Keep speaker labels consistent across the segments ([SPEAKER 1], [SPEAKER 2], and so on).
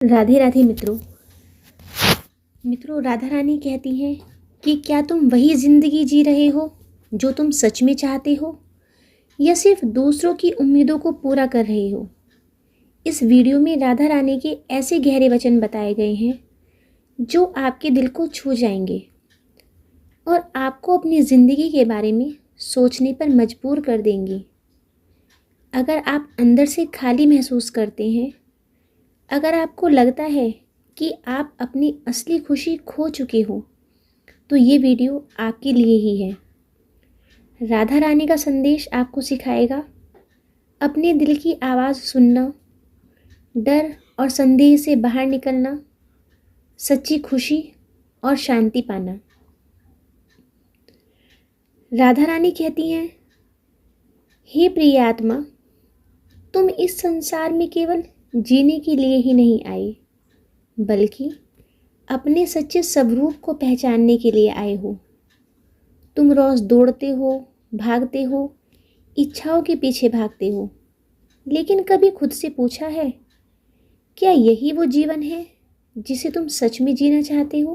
[SPEAKER 1] राधे राधे मित्रों। राधा रानी कहती हैं कि क्या तुम वही जिंदगी जी रहे हो जो तुम सच में चाहते हो, या सिर्फ दूसरों की उम्मीदों को पूरा कर रहे हो। इस वीडियो में राधा रानी के ऐसे गहरे वचन बताए गए हैं जो आपके दिल को छू जाएंगे और आपको अपनी ज़िंदगी के बारे में सोचने पर मजबूर कर देंगे। अगर आप अंदर से खाली महसूस करते हैं, अगर आपको लगता है कि आप अपनी असली खुशी खो चुके हो, तो ये वीडियो आपके लिए ही है। राधा रानी का संदेश आपको सिखाएगा अपने दिल की आवाज़ सुनना, डर और संदेह से बाहर निकलना, सच्ची खुशी और शांति पाना। राधा रानी कहती हैं, हे प्रिय आत्मा, तुम इस संसार में केवल जीने के लिए ही नहीं आए, बल्कि अपने सच्चे स्वरूप को पहचानने के लिए आए हो। तुम रोज़ दौड़ते हो, भागते हो, इच्छाओं के पीछे भागते हो, लेकिन कभी खुद से पूछा है, क्या यही वो जीवन है जिसे तुम सच में जीना चाहते हो?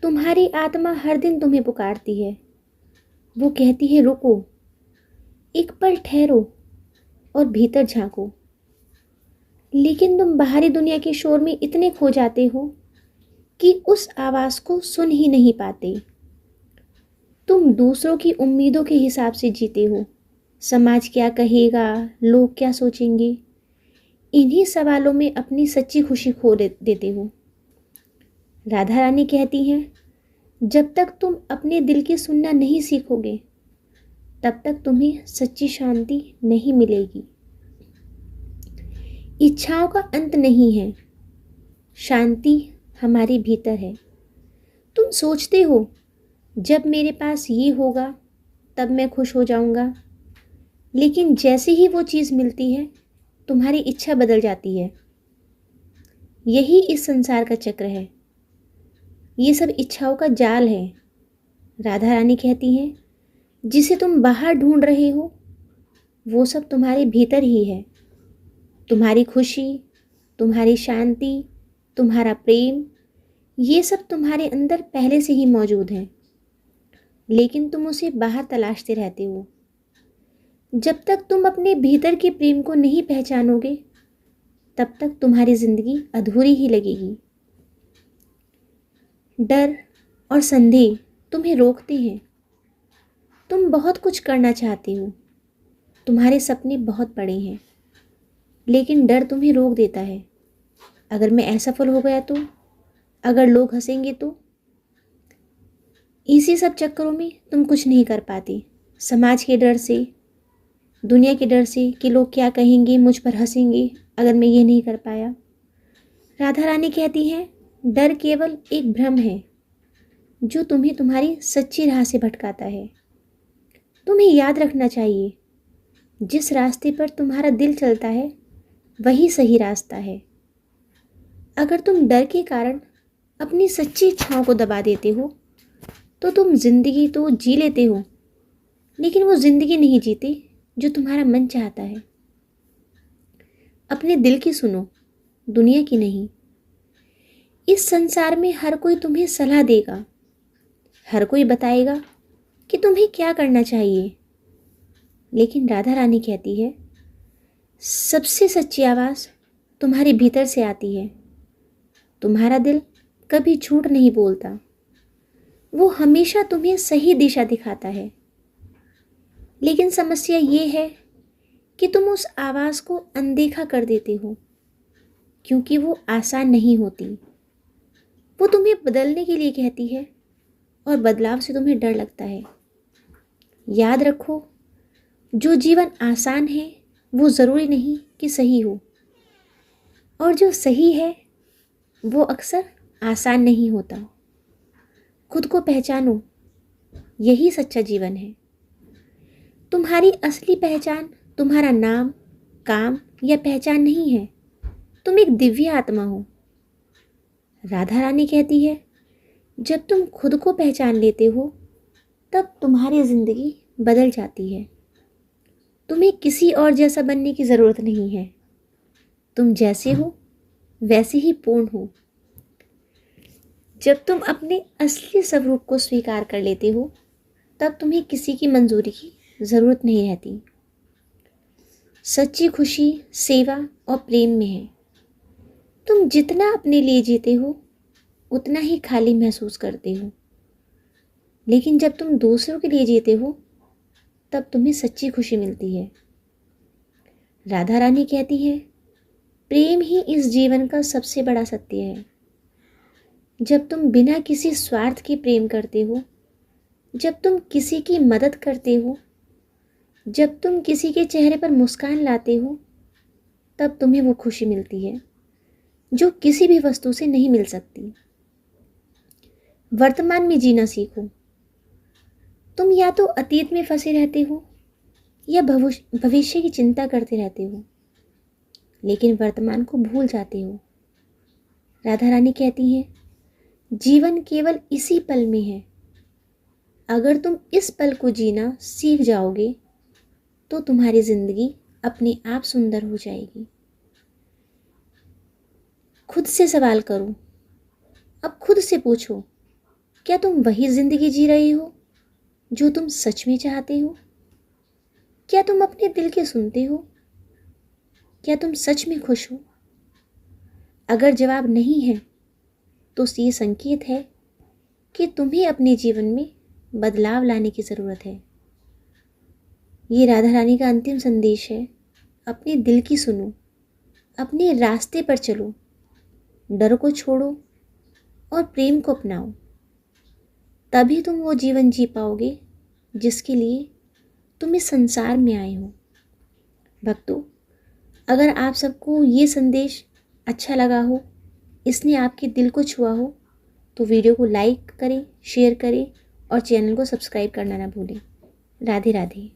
[SPEAKER 1] तुम्हारी आत्मा हर दिन तुम्हें पुकारती है। वो कहती है, रुको, एक पल ठहरो और भीतर झांको। लेकिन तुम बाहरी दुनिया के शोर में इतने खो जाते हो कि उस आवाज़ को सुन ही नहीं पाते। तुम दूसरों की उम्मीदों के हिसाब से जीते हो। समाज क्या कहेगा, लोग क्या सोचेंगे, इन्हीं सवालों में अपनी सच्ची खुशी खो देते हो। राधा रानी कहती हैं, जब तक तुम अपने दिल की सुनना नहीं सीखोगे, तब तक तुम्हें सच्ची शांति नहीं मिलेगी। इच्छाओं का अंत नहीं है, शांति हमारे भीतर है। तुम सोचते हो, जब मेरे पास ये होगा तब मैं खुश हो जाऊंगा, लेकिन जैसे ही वो चीज़ मिलती है, तुम्हारी इच्छा बदल जाती है। यही इस संसार का चक्र है। ये सब इच्छाओं का जाल है। राधा रानी कहती हैं, जिसे तुम बाहर ढूंढ रहे हो, वो सब तुम्हारे भीतर ही है। तुम्हारी खुशी, तुम्हारी शांति, तुम्हारा प्रेम, ये सब तुम्हारे अंदर पहले से ही मौजूद है, लेकिन तुम उसे बाहर तलाशते रहते हो। जब तक तुम अपने भीतर के प्रेम को नहीं पहचानोगे, तब तक तुम्हारी ज़िंदगी अधूरी ही लगेगी। डर और संदेह तुम्हें रोकते हैं। तुम बहुत कुछ करना चाहते हो, तुम्हारे सपने बहुत बड़े हैं, लेकिन डर तुम्हें रोक देता है। अगर मैं असफल हो गया तो, अगर लोग हंसेंगे तो। इसी सब चक्करों में तुम कुछ नहीं कर पाती। समाज के डर से, दुनिया के डर से कि लोग क्या कहेंगे, मुझ पर हंसेंगे अगर मैं ये नहीं कर पाया। राधा रानी कहती हैं, डर केवल एक भ्रम है जो तुम्हें तुम्हारी सच्ची राह से भटकाता है। तुम्हें याद रखना चाहिए, जिस रास्ते पर तुम्हारा दिल चलता है वही सही रास्ता है। अगर तुम डर के कारण अपनी सच्ची इच्छाओं को दबा देते हो, तो तुम जिंदगी तो जी लेते हो, लेकिन वो जिंदगी नहीं जीते जो तुम्हारा मन चाहता है। अपने दिल की सुनो, दुनिया की नहीं। इस संसार में हर कोई तुम्हें सलाह देगा, हर कोई बताएगा कि तुम्हें क्या करना चाहिए, लेकिन राधा रानी कहती है, सबसे सच्ची आवाज़ तुम्हारे भीतर से आती है। तुम्हारा दिल कभी झूठ नहीं बोलता, वो हमेशा तुम्हें सही दिशा दिखाता है। लेकिन समस्या ये है कि तुम उस आवाज़ को अनदेखा कर देते हो, क्योंकि वो आसान नहीं होती। वो तुम्हें बदलने के लिए कहती है और बदलाव से तुम्हें डर लगता है। याद रखो, जो जीवन आसान है वो ज़रूरी नहीं कि सही हो, और जो सही है वो अक्सर आसान नहीं होता। खुद को पहचानो, यही सच्चा जीवन है। तुम्हारी असली पहचान तुम्हारा नाम, काम या पहचान नहीं है। तुम एक दिव्य आत्मा हो। राधा रानी कहती है, जब तुम खुद को पहचान लेते हो, तब तुम्हारी ज़िंदगी बदल जाती है। तुम्हें किसी और जैसा बनने की ज़रूरत नहीं है। तुम जैसे हो वैसे ही पूर्ण हो। जब तुम अपने असली स्वरूप को स्वीकार कर लेते हो, तब तुम्हें किसी की मंजूरी की ज़रूरत नहीं रहती। सच्ची खुशी सेवा और प्रेम में है। तुम जितना अपने लिए जीते हो, उतना ही खाली महसूस करते हो। लेकिन जब तुम दूसरों के लिए जीते हो, तब तुम्हें सच्ची खुशी मिलती है। राधा रानी कहती है, प्रेम ही इस जीवन का सबसे बड़ा सत्य है। जब तुम बिना किसी स्वार्थ के प्रेम करते हो, जब तुम किसी की मदद करते हो, जब तुम किसी के चेहरे पर मुस्कान लाते हो, तब तुम्हें वो खुशी मिलती है जो किसी भी वस्तु से नहीं मिल सकती। वर्तमान में जीना सीखो। तुम या तो अतीत में फंसे रहते हो या भविष्य की चिंता करते रहते हो, लेकिन वर्तमान को भूल जाते हो। राधा रानी कहती हैं, जीवन केवल इसी पल में है। अगर तुम इस पल को जीना सीख जाओगे, तो तुम्हारी जिंदगी अपने आप सुंदर हो जाएगी। खुद से सवाल करो। अब खुद से पूछो, क्या तुम वही जिंदगी जी रहे हो जो तुम सच में चाहते हो? क्या तुम अपने दिल के सुनते हो? क्या तुम सच में खुश हो? अगर जवाब नहीं है, तो ये संकेत है कि तुम्हें अपने जीवन में बदलाव लाने की ज़रूरत है। ये राधा रानी का अंतिम संदेश है। अपने दिल की सुनो, अपने रास्ते पर चलो, डर को छोड़ो और प्रेम को अपनाओ। तभी तुम वो जीवन जी पाओगे जिसके लिए तुम इस संसार में आए हो। भक्तों, अगर आप सबको ये संदेश अच्छा लगा हो, इसने आपके दिल को छुआ हो, तो वीडियो को लाइक करें, शेयर करें और चैनल को सब्सक्राइब करना ना भूलें। राधे राधे।